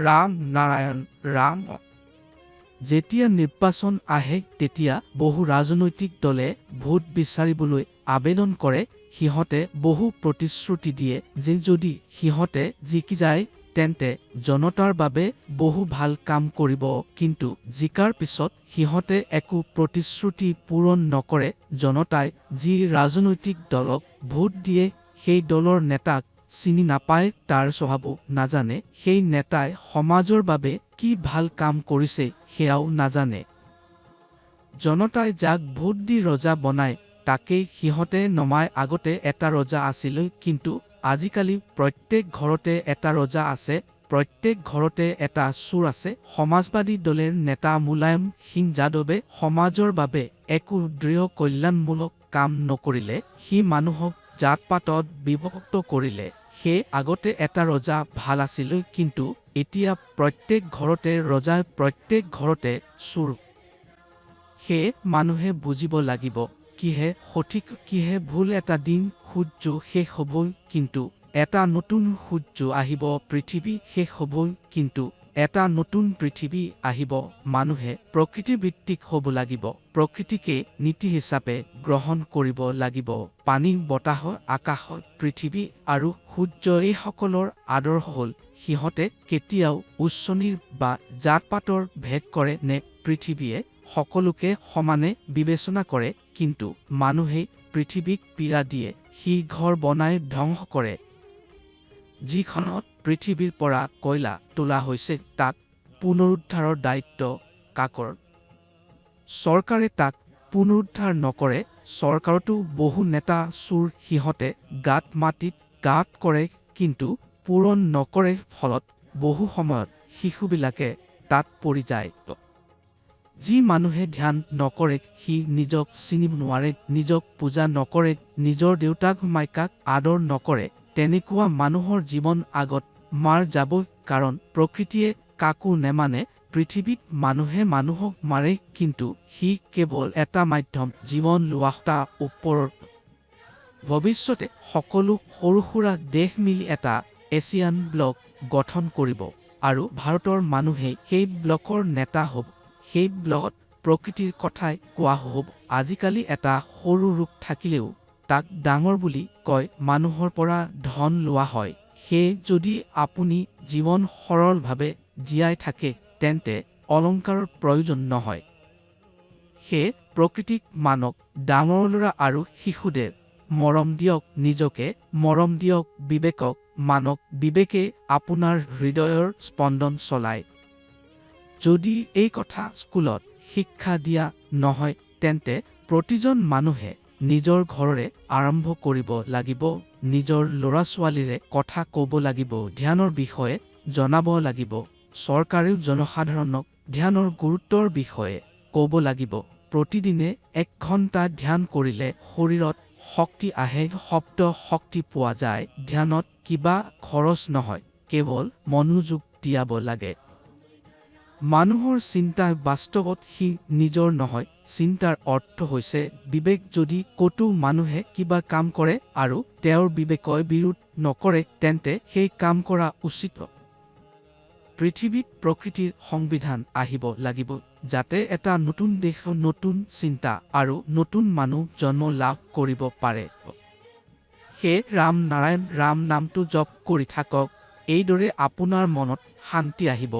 ৰাম নাৰায়ণ ৰাম। যেতিয়া নিৰ্বাচন আহে তেতিয়া বহু ৰাজনৈতিক দলে ভোট বিচাৰিবলৈ আবেদন কৰে। সিহঁতে বহু প্ৰতিশ্ৰুতি দিয়ে যে যদি সিহঁতে জিকি যায় তেন্তে জনতাৰ বাবে বহু ভাল কাম কৰিব, কিন্তু জিকাৰ পিছত সিহঁতে একো প্ৰতিশ্ৰুতি পূৰণ নকৰে। জনতাই যি ৰাজনৈতিক দলক ভোট দিয়ে সেই দলৰ নেতাক চিনি নাপায়, তাৰ স্বভাৱো নাজানে, সেই নেতাই সমাজৰ বাবে কি ভাল কাম কৰিছে সেয়াও নাজানে। জনতাই যাক ভোট দি ৰজা বনায় তাকেই সিহঁতে নমায়। আগতে এটা ৰজা আছিল, কিন্তু আজিকালি প্ৰত্যেক ঘৰতে এটা ৰজা আছে, প্ৰত্যেক ঘৰতে এটা চোৰ আছে। সমাজবাদী দলৰ নেতা মুলায়ম সিং যাদৱে সমাজৰ বাবে একো দৃঢ় কল্যাণমূলক কাম নকৰিলে, সি মানুহক জাত পাতত বিভক্ত কৰিলে। সেই আগতে এটা ৰজা ভাল আছিল, কিন্তু এতিয়া প্ৰত্যেক ঘৰতে ৰজা, প্ৰত্যেক ঘৰতে চোৰ। সেয়ে মানুহে বুজিব লাগিব কিহে সঠিক কিহে ভুল। এটা দিন সূৰ্য শেষ হ'বই, কিন্তু এটা নতুন সূৰ্য আহিব। পৃথিৱী শেষ হ'বই, কিন্তু এটা নতুন পৃথিৱী আহিব। মানুহে প্ৰকৃতিভিত্তিক হ'ব লাগিব, প্ৰকৃতিকে নীতি হিচাপে গ্ৰহণ কৰিব লাগিব। পানী, বতাহ, আকাশ, পৃথিৱী আৰু সূৰ্য এইসকলৰ আদৰ্শ হ'ল সিহঁতে কেতিয়াও উচ্চ-নীচ বা জাত-পাতৰ ভেদ কৰে নে পৃথিৱীয়ে সকলোকে সমানে বিবেচনা কৰে। কিন্তু মানুহেই পৃথিৱীক পীড়া দিয়ে, সি ঘৰ বনাই ধ্বংস কৰে। যিখনত পৃথিৱীৰ পৰা কয়লা তোলা হৈছে তাক পুনৰুদ্ধাৰৰ দায়িত্ব কাকৰ? চৰকাৰে তাক পুনৰুদ্ধাৰ নকৰে। চৰকাৰতো বহু নেতা চোৰ, সিহঁতে গাঁত মাটিত গাঁত কৰে কিন্তু পূৰণ নকৰে, ফলত বহু সময়ত শিশুবিলাকে তাত পৰি যায়। যি মানুহে ধ্যান নকৰে সি নিজক চিনি নোৱাৰে, নিজক পূজা নকৰে, নিজৰ দেউতাক মাইকাক আদৰ নকৰে, তেনেকুৱা মানুহৰ জীৱন আগত মাৰ যাবই, কাৰণ প্ৰকৃতিয়ে কাকো নেমানে। পৃথিৱীত মানুহে মানুহক মাৰে, কিন্তু সি কেৱল এটা মাধ্যম জীৱন লোৱাটা ওপৰৰ। ভৱিষ্যতে সকলো সৰু সুৰা দেশ মিলি এটা এছিয়ান ব্লক গঠন কৰিব আৰু ভাৰতৰ মানুহেই সেই ব্লকৰ নেতা হ'ব। সেই ব্লকত প্ৰকৃতিৰ কথাই কোৱা হ'ব। আজিকালি এটা সৰু ৰোগ থাকিলেও তাক ডাঙৰ বুলি কয়, মানুহৰ পৰা ধন লোৱা হয়। সেয়ে যদি আপুনি জীৱন সৰলভাৱে জীয়াই থাকে তেন্তে অলংকাৰৰ প্ৰয়োজন নহয়। সেয়ে প্ৰকৃতিক মানক, ডাঙৰ ল'ৰা আৰু শিশুদেৰ মৰম দিয়ক, নিজকে মৰম দিয়ক, বিবেকক মানক, বিবেকে আপোনাৰ হৃদয়ৰ স্পন্দন চলায়। যদি এই কথা স্কুলত শিক্ষা দিয়া নহয় তেন্তে প্ৰতিজন মানুহে নিজৰ ঘৰৰে আৰম্ভ কৰিব লাগিব, নিজৰ ল'ৰা-ছোৱালীৰে কথা ক'ব লাগিব, ধ্যানৰ বিষয়ে জনাব লাগিব। চৰকাৰেও জনসাধাৰণক ধ্যানৰ গুৰুত্বৰ বিষয়ে ক'ব লাগিব। প্ৰতিদিনে 1 ঘণ্টা ধ্যান কৰিলে শৰীৰত শক্তি আহে, শব্দ শক্তি পোৱা যায়। ধ্যানত কিবা খৰচ নহয়, কেৱল মনোযোগ দিয়াব লাগে। মানুহৰ চিন্তা বাস্তৱত সি নিজৰ নহয়, চিন্তাৰ অৰ্থ হৈছে বিবেক। যদি ক'তো মানুহে কিবা কাম কৰে আৰু তেওঁৰ বিবেকে বিৰোধ নকৰে তেন্তে সেই কাম কৰা উচিত। পৃথিৱীত প্ৰকৃতিৰ সংবিধান আহিব লাগিব, যাতে এটা নতুন দেশ, নতুন চিন্তা আৰু নতুন মানুহ জন্ম লাভ কৰিব পাৰে। সেয়ে ৰাম নাৰায়ণ ৰাম নামটো জপ কৰি থাকক, এইদৰে আপোনাৰ মনত শান্তি আহিব।